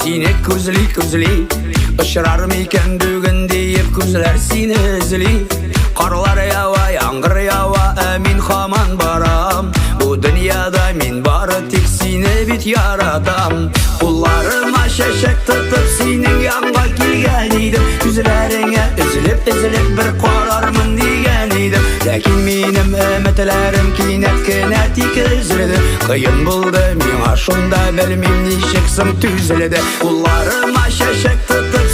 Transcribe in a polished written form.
Сине күзли Ұшырар мекен бүгін дейіп күзлер сені ізли Қарлар ява, яңғыр ява, әмин хаман барам Бұл дүнияда мен бары тек сені бит яратам Қолларыма шешек тұтып сенің янға келген едім Күзлеріңе үзіліп бір қарармын деген едім Ләкин менің үмітлерім кейнет тек үзілді Қиын болды мен ашында білмем нешексім түзілді Қолларыма шешек тұтып